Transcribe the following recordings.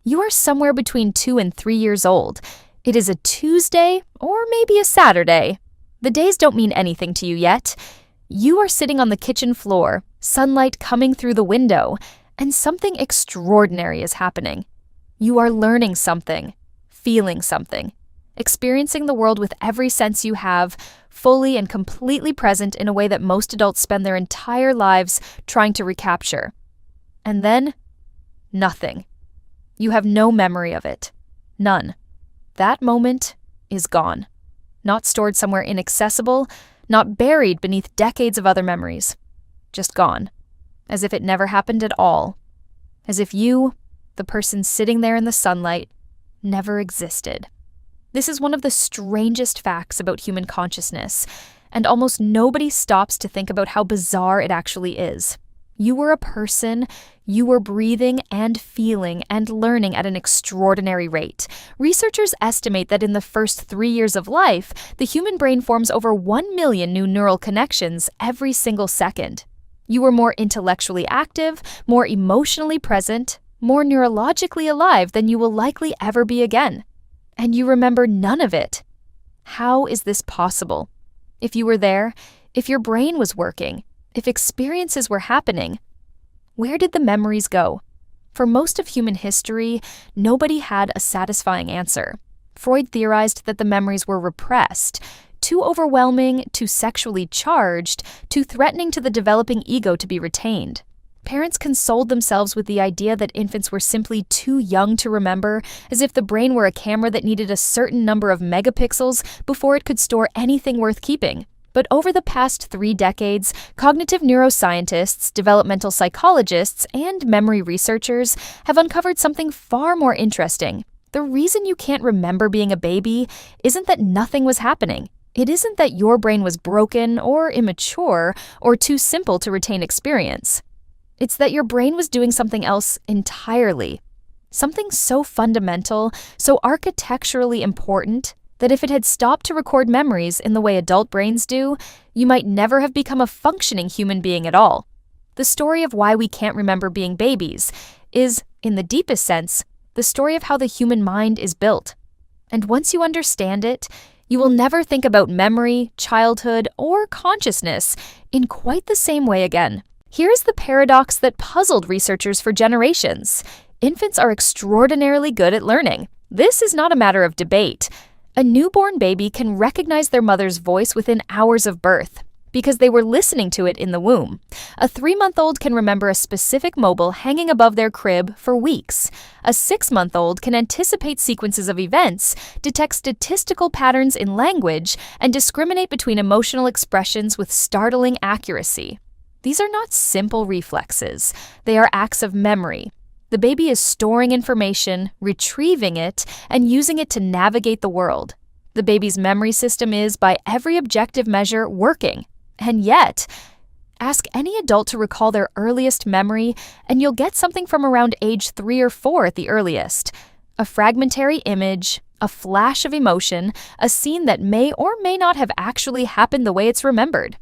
You are somewhere between 2 and 3 years old. It is a Tuesday or maybe a Saturday. The days don't mean anything to you yet. You are sitting on the kitchen floor, sunlight coming through the window, and something extraordinary is happening. You are learning something, feeling something, experiencing the world with every sense you have, fully and completely present in a way that most adults spend their entire lives trying to recapture. And then, nothing. You have no memory of it. None. That moment is gone. Not stored somewhere inaccessible, not buried beneath decades of other memories. Just gone. As if it never happened at all. As if you, the person sitting there in the sunlight, never existed. This is one of the strangest facts about human consciousness, and almost nobody stops to think about how bizarre it actually is. You were a person, you were breathing and feeling and learning at an extraordinary rate. Researchers estimate that in the first 3 years of life, the human brain forms over 1 million new neural connections every single second. You were more intellectually active, more emotionally present, more neurologically alive than you will likely ever be again. And you remember none of it. How is this possible? If you were there, if your brain was working, if experiences were happening, where did the memories go? For most of human history, nobody had a satisfying answer. Freud theorized that the memories were repressed, too overwhelming, too sexually charged, too threatening to the developing ego to be retained. Parents consoled themselves with the idea that infants were simply too young to remember, as if the brain were a camera that needed a certain number of megapixels before it could store anything worth keeping. But over the past 3 decades, cognitive neuroscientists, developmental psychologists, and memory researchers have uncovered something far more interesting. The reason you can't remember being a baby isn't that nothing was happening. It isn't that your brain was broken or immature or too simple to retain experience. It's that your brain was doing something else entirely. Something so fundamental, so architecturally important, that if it had stopped to record memories in the way adult brains do, you might never have become a functioning human being at all. The story of why we can't remember being babies is, in the deepest sense, the story of how the human mind is built. And once you understand it, you will never think about memory, childhood, or consciousness in quite the same way again. Here's the paradox that puzzled researchers for generations. Infants are extraordinarily good at learning. This is not a matter of debate. A newborn baby can recognize their mother's voice within hours of birth because they were listening to it in the womb. A 3-month-old can remember a specific mobile hanging above their crib for weeks. A 6-month-old can anticipate sequences of events, detect statistical patterns in language, and discriminate between emotional expressions with startling accuracy. These are not simple reflexes. They are acts of memory. The baby is storing information, retrieving it, and using it to navigate the world. The baby's memory system is, by every objective measure, working. And yet, ask any adult to recall their earliest memory, and you'll get something from around age 3 or 4 at the earliest. A fragmentary image, a flash of emotion, a scene that may or may not have actually happened the way it's remembered.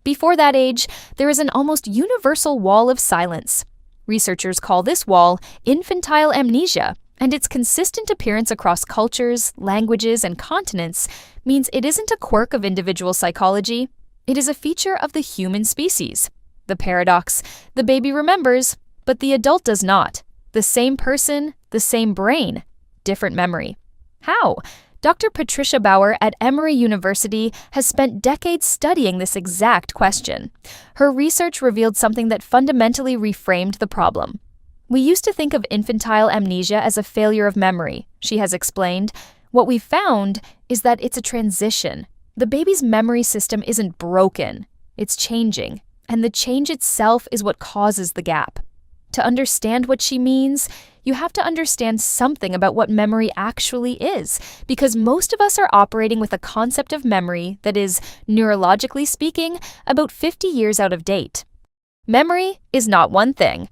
Before that age, there is an almost universal wall of silence. Researchers call this wall infantile amnesia, and its consistent appearance across cultures, languages, and continents means it isn't a quirk of individual psychology. It is a feature of the human species. The paradox: the baby remembers, but the adult does not. The same person, the same brain, different memory. How? Dr. Patricia Bauer at Emory University has spent decades studying this exact question. Her research revealed something that fundamentally reframed the problem. We used to think of infantile amnesia as a failure of memory, she has explained. What we found is that it's a transition. The baby's memory system isn't broken, it's changing, and the change itself is what causes the gap. To understand what she means, you have to understand something about what memory actually is, because most of us are operating with a concept of memory that is, neurologically speaking, about 50 years out of date. Memory is not one thing.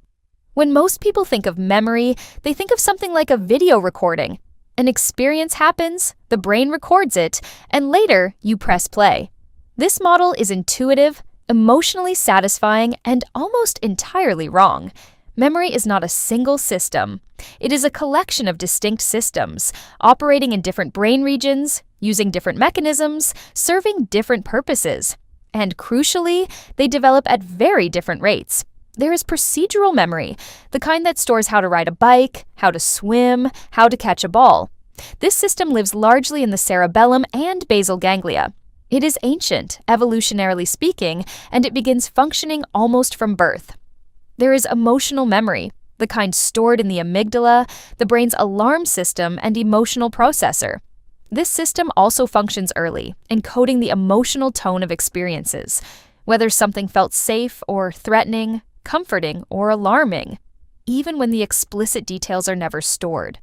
When most people think of memory, they think of something like a video recording. An experience happens, the brain records it, and later you press play. This model is intuitive, emotionally satisfying, and almost entirely wrong. Memory is not a single system. It is a collection of distinct systems, operating in different brain regions, using different mechanisms, serving different purposes. And crucially, they develop at very different rates. There is procedural memory, the kind that stores how to ride a bike, how to swim, how to catch a ball. This system lives largely in the cerebellum and basal ganglia. It is ancient, evolutionarily speaking, and it begins functioning almost from birth. There is emotional memory, the kind stored in the amygdala, the brain's alarm system, and emotional processor. This system also functions early, encoding the emotional tone of experiences, whether something felt safe or threatening, comforting or alarming, even when the explicit details are never stored.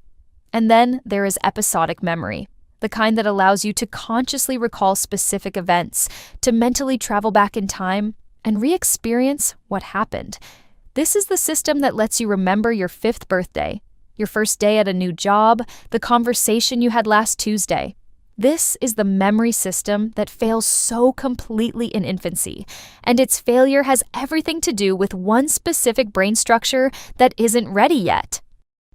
And then there is episodic memory, the kind that allows you to consciously recall specific events, to mentally travel back in time and re-experience what happened. This is the system that lets you remember your 5th birthday, your first day at a new job, the conversation you had last Tuesday. This is the memory system that fails so completely in infancy, and its failure has everything to do with one specific brain structure that isn't ready yet.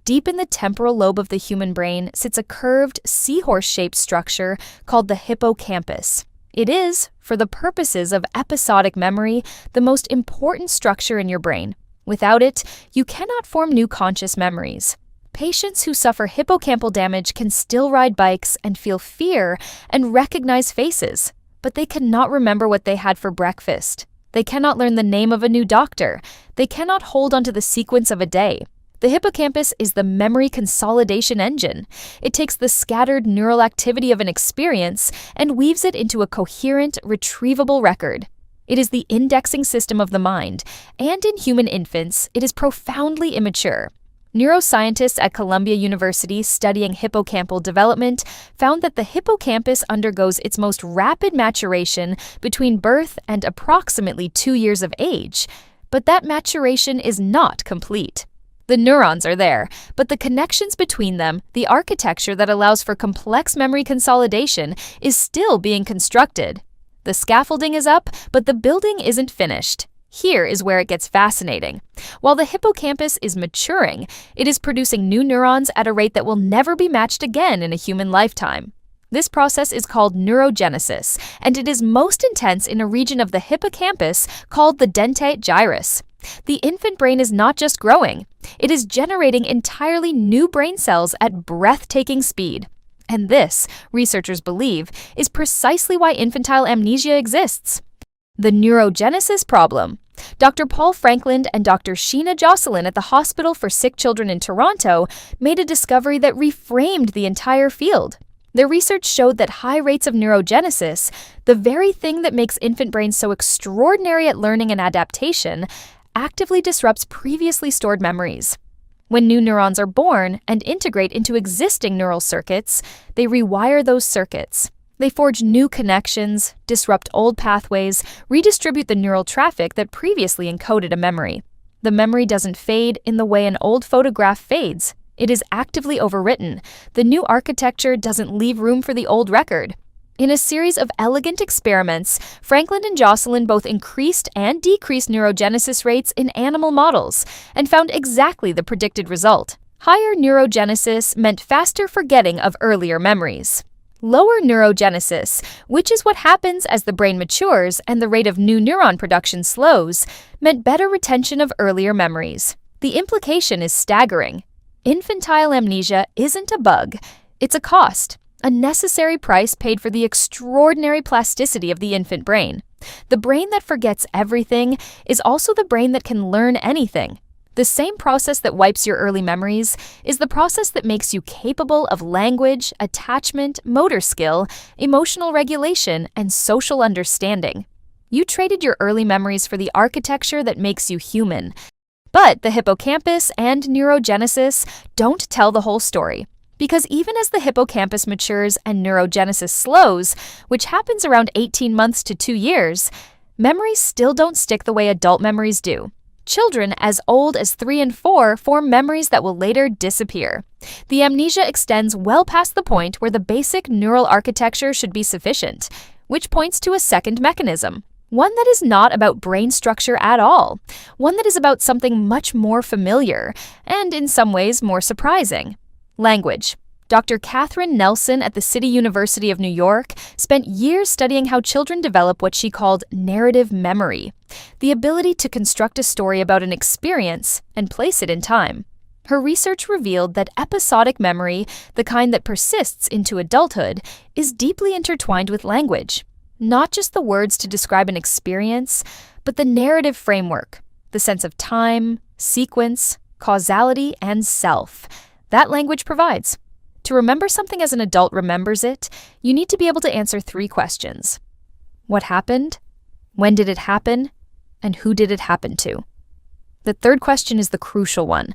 Deep in the temporal lobe of the human brain sits a curved, seahorse-shaped structure called the hippocampus. It is, for the purposes of episodic memory, the most important structure in your brain. Without it, you cannot form new conscious memories. Patients who suffer hippocampal damage can still ride bikes and feel fear and recognize faces, but they cannot remember what they had for breakfast. They cannot learn the name of a new doctor. They cannot hold onto the sequence of a day. The hippocampus is the memory consolidation engine. It takes the scattered neural activity of an experience and weaves it into a coherent, retrievable record. It is the indexing system of the mind, and in human infants, it is profoundly immature. Neuroscientists at Columbia University studying hippocampal development found that the hippocampus undergoes its most rapid maturation between birth and approximately 2 years of age, but that maturation is not complete. The neurons are there, but the connections between them, the architecture that allows for complex memory consolidation, is still being constructed. The scaffolding is up, but the building isn't finished. Here is where it gets fascinating. While the hippocampus is maturing, it is producing new neurons at a rate that will never be matched again in a human lifetime. This process is called neurogenesis, and it is most intense in a region of the hippocampus called the dentate gyrus. The infant brain is not just growing, it is generating entirely new brain cells at breathtaking speed. And this, researchers believe, is precisely why infantile amnesia exists. The neurogenesis problem. Dr. Paul Franklin and Dr. Sheena Jocelyn at the Hospital for Sick Children in Toronto made a discovery that reframed the entire field. Their research showed that high rates of neurogenesis, the very thing that makes infant brains so extraordinary at learning and adaptation, actively disrupts previously stored memories. When new neurons are born and integrate into existing neural circuits, they rewire those circuits. They forge new connections, disrupt old pathways, redistribute the neural traffic that previously encoded a memory. The memory doesn't fade in the way an old photograph fades. It is actively overwritten. The new architecture doesn't leave room for the old record. In a series of elegant experiments, Franklin and Jocelyn both increased and decreased neurogenesis rates in animal models and found exactly the predicted result. Higher neurogenesis meant faster forgetting of earlier memories. Lower neurogenesis, which is what happens as the brain matures and the rate of new neuron production slows, meant better retention of earlier memories. The implication is staggering. Infantile amnesia isn't a bug, it's a cost. A necessary price paid for the extraordinary plasticity of the infant brain. The brain that forgets everything is also the brain that can learn anything. The same process that wipes your early memories is the process that makes you capable of language, attachment, motor skill, emotional regulation, and social understanding. You traded your early memories for the architecture that makes you human. But the hippocampus and neurogenesis don't tell the whole story. Because even as the hippocampus matures and neurogenesis slows, which happens around 18 months to 2 years, memories still don't stick the way adult memories do. Children as old as 3 and 4 form memories that will later disappear. The amnesia extends well past the point where the basic neural architecture should be sufficient, which points to a second mechanism. One that is not about brain structure at all. One that is about something much more familiar, and in some ways more surprising. Language. Dr. Catherine Nelson at the City University of New York spent years studying how children develop what she called narrative memory, the ability to construct a story about an experience and place it in time. Her research revealed that episodic memory, the kind that persists into adulthood, is deeply intertwined with language. Not just the words to describe an experience, but the narrative framework, the sense of time, sequence, causality, and self that language provides. To remember something as an adult remembers it, you need to be able to answer 3 questions. What happened? When did it happen? And who did it happen to? The 3rd question is the crucial one.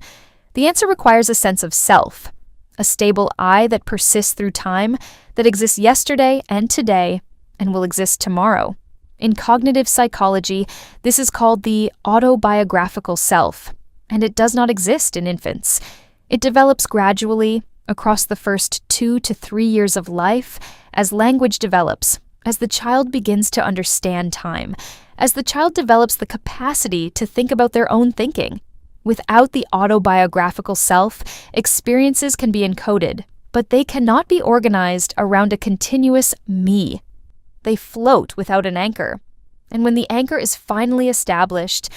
The answer requires a sense of self, a stable I that persists through time, that exists yesterday and today, and will exist tomorrow. In cognitive psychology, this is called the autobiographical self, and it does not exist in infants. It develops gradually, across the first 2 to 3 years of life, as language develops, as the child begins to understand time, as the child develops the capacity to think about their own thinking. Without the autobiographical self, experiences can be encoded, but they cannot be organized around a continuous me. They float without an anchor. And when the anchor is finally established,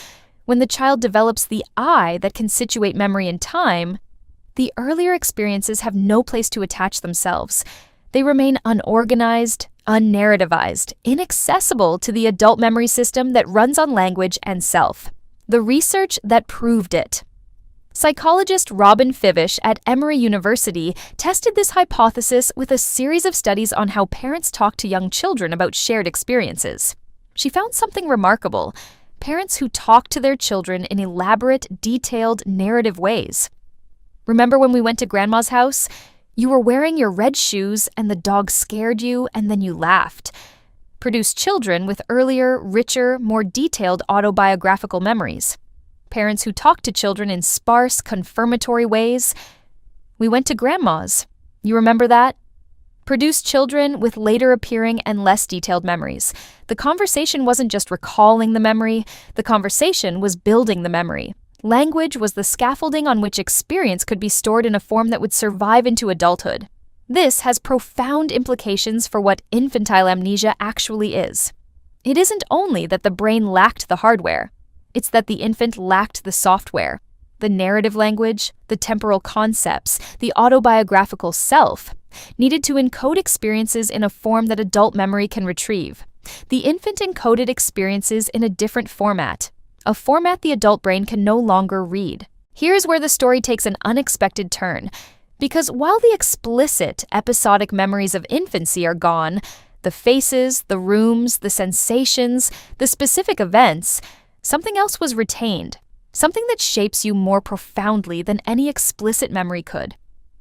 when the child develops the I that can situate memory in time, the earlier experiences have no place to attach themselves. They remain unorganized, unnarrativized, inaccessible to the adult memory system that runs on language and self. The research that proved it. Psychologist Robin Fivish at Emory University tested this hypothesis with a series of studies on how parents talk to young children about shared experiences. She found something remarkable: parents who talk to their children in elaborate, detailed, narrative ways. Remember when we went to Grandma's house? You were wearing your red shoes and the dog scared you and then you laughed. Produced children with earlier, richer, more detailed autobiographical memories. Parents who talk to children in sparse, confirmatory ways. We went to Grandma's. You remember that? Produced children with later appearing and less detailed memories. The conversation wasn't just recalling the memory, the conversation was building the memory. Language was the scaffolding on which experience could be stored in a form that would survive into adulthood. This has profound implications for what infantile amnesia actually is. It isn't only that the brain lacked the hardware, it's that the infant lacked the software, the narrative language, the temporal concepts, the autobiographical self, needed to encode experiences in a form that adult memory can retrieve. The infant encoded experiences in a different format, a format the adult brain can no longer read. Here's where the story takes an unexpected turn. Because while the explicit, episodic memories of infancy are gone, the faces, the rooms, the sensations, the specific events, something else was retained, something that shapes you more profoundly than any explicit memory could.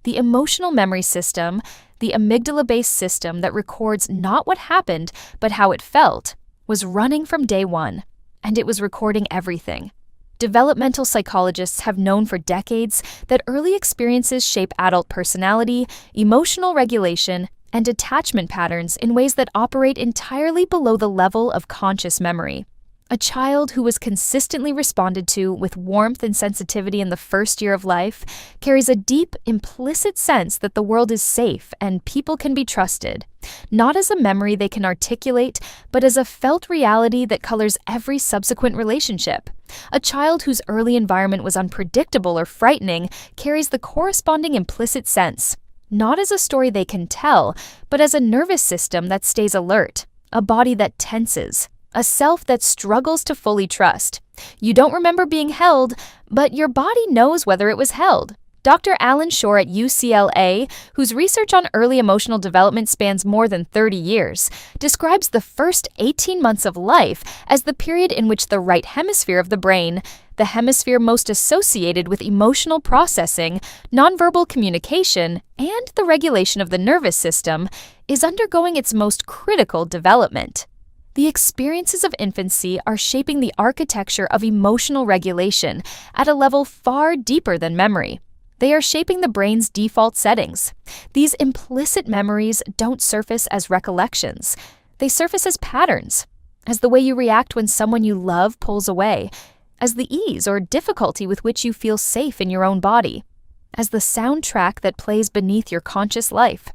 The emotional memory system, the amygdala-based system that records not what happened, but how it felt, was running from day one. And it was recording everything. Developmental psychologists have known for decades that early experiences shape adult personality, emotional regulation, and attachment patterns in ways that operate entirely below the level of conscious memory. A child who was consistently responded to with warmth and sensitivity in the first year of life carries a deep, implicit sense that the world is safe and people can be trusted, not as a memory they can articulate, but as a felt reality that colors every subsequent relationship. A child whose early environment was unpredictable or frightening carries the corresponding implicit sense, not as a story they can tell, but as a nervous system that stays alert, a body that tenses, a self that struggles to fully trust. You don't remember being held, but your body knows whether it was held. Dr. Alan Shore at UCLA, whose research on early emotional development spans more than 30 years, describes the first 18 months of life as the period in which the right hemisphere of the brain, the hemisphere most associated with emotional processing, nonverbal communication, and the regulation of the nervous system, is undergoing its most critical development. The experiences of infancy are shaping the architecture of emotional regulation at a level far deeper than memory. They are shaping the brain's default settings. These implicit memories don't surface as recollections. They surface as patterns. as the way you react when someone you love pulls away, as the ease or difficulty with which you feel safe in your own body, as the soundtrack that plays beneath your conscious life.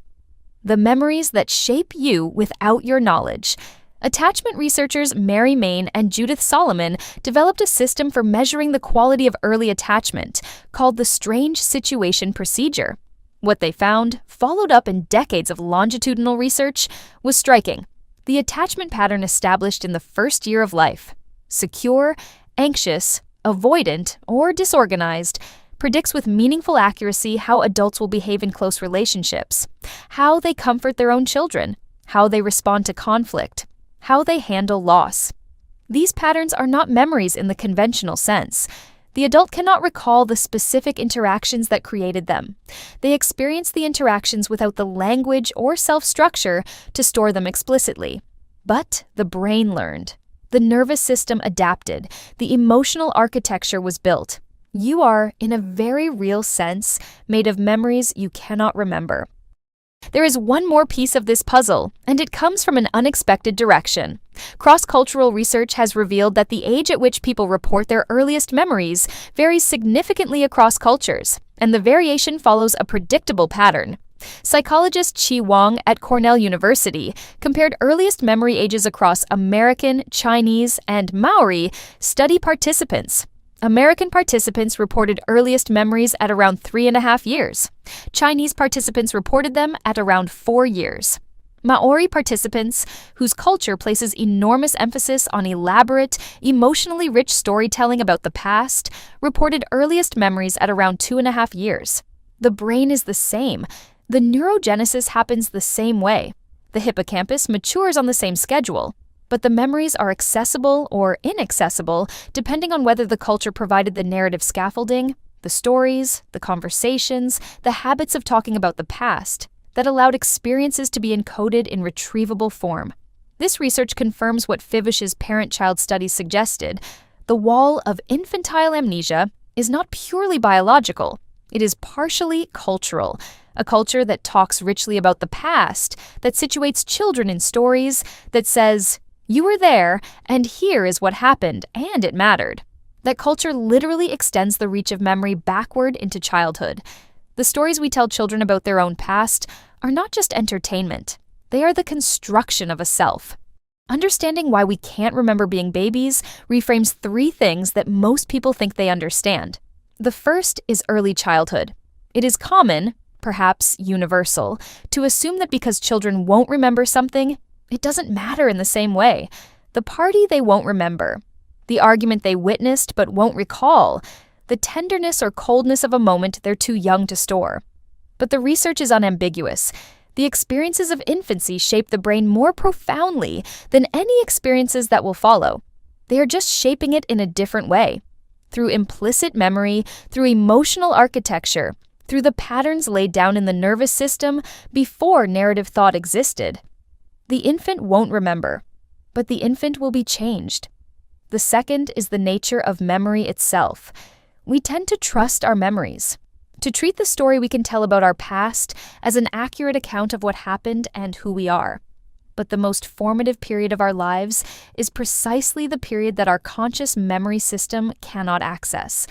The memories that shape you without your knowledge. Attachment researchers Mary Main and Judith Solomon developed a system for measuring the quality of early attachment called the Strange Situation Procedure. What they found, followed up in decades of longitudinal research, was striking. The attachment pattern established in the first year of life, secure, anxious, avoidant, or disorganized, predicts with meaningful accuracy how adults will behave in close relationships, how they comfort their own children, how they respond to conflict, how they handle loss. These patterns are not memories in the conventional sense. The adult cannot recall the specific interactions that created them. They experience the interactions without the language or self-structure to store them explicitly. But the brain learned. The nervous system adapted. The emotional architecture was built. You are, in a very real sense, made of memories you cannot remember. There is one more piece of this puzzle, and it comes from an unexpected direction. Cross-cultural research has revealed that the age at which people report their earliest memories varies significantly across cultures, and the variation follows a predictable pattern. Psychologist Chi Wang at Cornell University compared earliest memory ages across American, Chinese, and Maori study participants. American participants reported earliest memories at around 3.5 years. Chinese participants reported them at around 4 years. Maori participants, whose culture places enormous emphasis on elaborate, emotionally rich storytelling about the past, reported earliest memories at around 2.5 years. The brain is the same. The neurogenesis happens the same way. The hippocampus matures on the same schedule. But the memories are accessible or inaccessible depending on whether the culture provided the narrative scaffolding, the stories, the conversations, the habits of talking about the past that allowed experiences to be encoded in retrievable form. This research confirms what Fivish's parent-child studies suggested. The wall of infantile amnesia is not purely biological. It is partially cultural. A culture that talks richly about the past, that situates children in stories, that says, "You were there, and here is what happened, and it mattered." That culture literally extends the reach of memory backward into childhood. The stories we tell children about their own past are not just entertainment. They are the construction of a self. Understanding why we can't remember being babies reframes 3 things that most people think they understand. The first is early childhood. It is common, perhaps universal, to assume that because children won't remember something, it doesn't matter in the same way. The party they won't remember, the argument they witnessed but won't recall, the tenderness or coldness of a moment they're too young to store. But the research is unambiguous. The experiences of infancy shape the brain more profoundly than any experiences that will follow. They are just shaping it in a different way. Through implicit memory, through emotional architecture, through the patterns laid down in the nervous system before narrative thought existed. The infant won't remember, but the infant will be changed. The second is the nature of memory itself. We tend to trust our memories, to treat the story we can tell about our past as an accurate account of what happened and who we are. But the most formative period of our lives is precisely the period that our conscious memory system cannot access.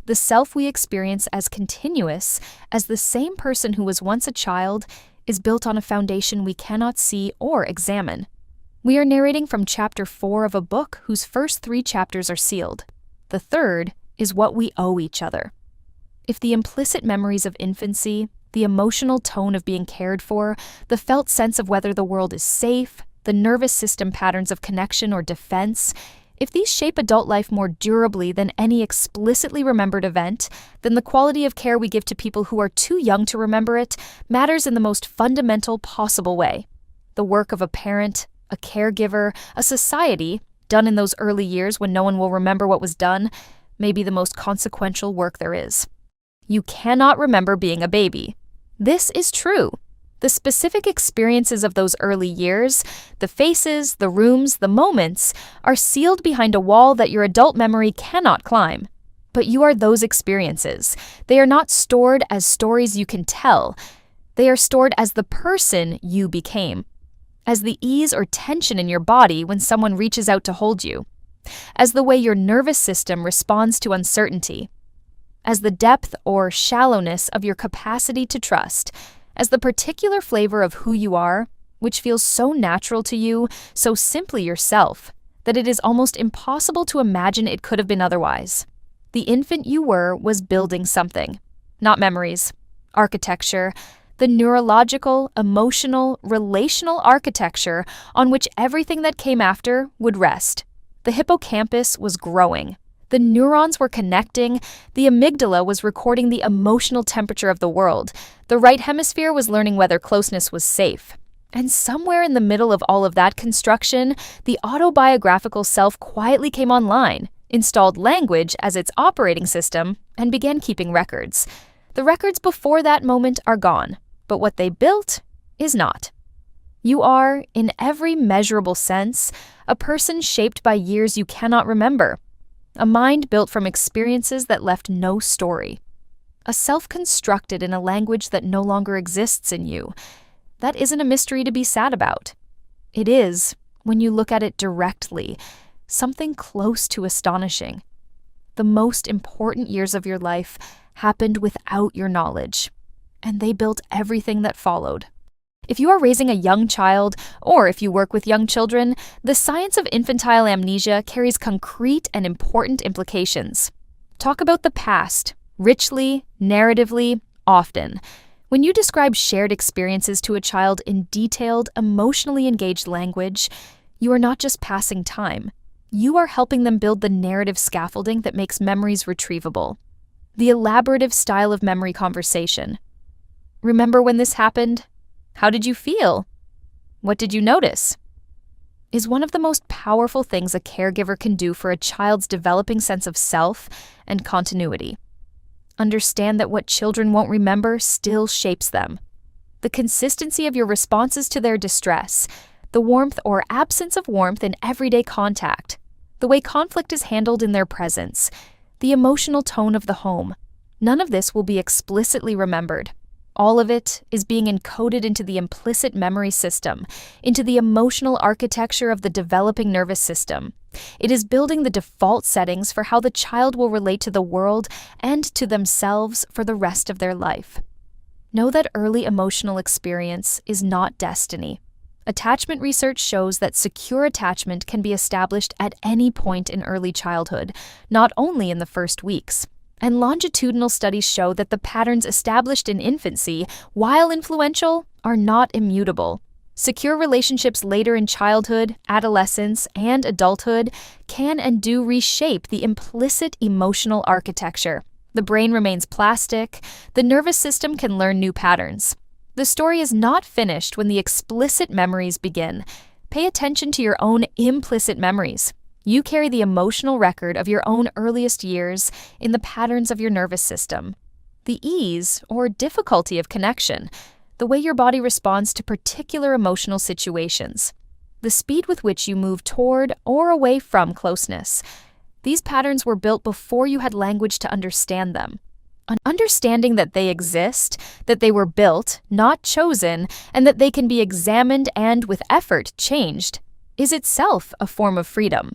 The self we experience as continuous, as the same person who was once a child, is built on a foundation we cannot see or examine. We are narrating from chapter 4 of a book whose first 3 chapters are sealed. The third is what we owe each other. If the implicit memories of infancy, the emotional tone of being cared for, the felt sense of whether the world is safe, the nervous system patterns of connection or defense, if these shape adult life more durably than any explicitly remembered event, then the quality of care we give to people who are too young to remember it matters in the most fundamental possible way. The work of a parent, a caregiver, a society, done in those early years when no one will remember what was done, may be the most consequential work there is. You cannot remember being a baby. This is true. The specific experiences of those early years, the faces, the rooms, the moments, are sealed behind a wall that your adult memory cannot climb. But you are those experiences. They are not stored as stories you can tell. They are stored as the person you became. as the ease or tension in your body when someone reaches out to hold you, as the way your nervous system responds to uncertainty, as the depth or shallowness of your capacity to trust, as the particular flavor of who you are, which feels so natural to you, so simply yourself, that it is almost impossible to imagine it could have been otherwise. The infant you were was building something, not memories, architecture, the neurological, emotional, relational architecture on which everything that came after would rest. The hippocampus was growing. The neurons were connecting. The amygdala was recording the emotional temperature of the world. The right hemisphere was learning whether closeness was safe. And somewhere in the middle of all of that construction, the autobiographical self quietly came online, installed language as its operating system, and began keeping records. The records before that moment are gone, but what they built is not. You are, in every measurable sense, a person shaped by years you cannot remember, a mind built from experiences that left no story, a self constructed in a language that no longer exists in you. That isn't a mystery to be sad about. It is, when you look at it directly, something close to astonishing. The most important years of your life happened without your knowledge, and they built everything that followed. If you are raising a young child, or if you work with young children, the science of infantile amnesia carries concrete and important implications. Talk about the past, richly, narratively, often. When you describe shared experiences to a child in detailed, emotionally engaged language, you are not just passing time. You are helping them build the narrative scaffolding that makes memories retrievable. The elaborative style of memory conversation. Remember when this happened? How did you feel? What did you notice? Is one of the most powerful things a caregiver can do for a child's developing sense of self and continuity. Understand that what children won't remember still shapes them. The consistency of your responses to their distress, the warmth or absence of warmth in everyday contact, the way conflict is handled in their presence, the emotional tone of the home. None of this will be explicitly remembered. All of it is being encoded into the implicit memory system, into the emotional architecture of the developing nervous system. It is building the default settings for how the child will relate to the world and to themselves for the rest of their life. Know that early emotional experience is not destiny. Attachment research shows that secure attachment can be established at any point in early childhood, not only in the first weeks. And longitudinal studies show that the patterns established in infancy, while influential, are not immutable. Secure relationships later in childhood, adolescence, and adulthood can and do reshape the implicit emotional architecture. The brain remains plastic. The nervous system can learn new patterns. The story is not finished when the explicit memories begin. Pay attention to your own implicit memories. You carry the emotional record of your own earliest years in the patterns of your nervous system. The ease or difficulty of connection, the way your body responds to particular emotional situations, the speed with which you move toward or away from closeness. These patterns were built before you had language to understand them. An understanding that they exist, that they were built, not chosen, and that they can be examined and, with effort, changed, is itself a form of freedom.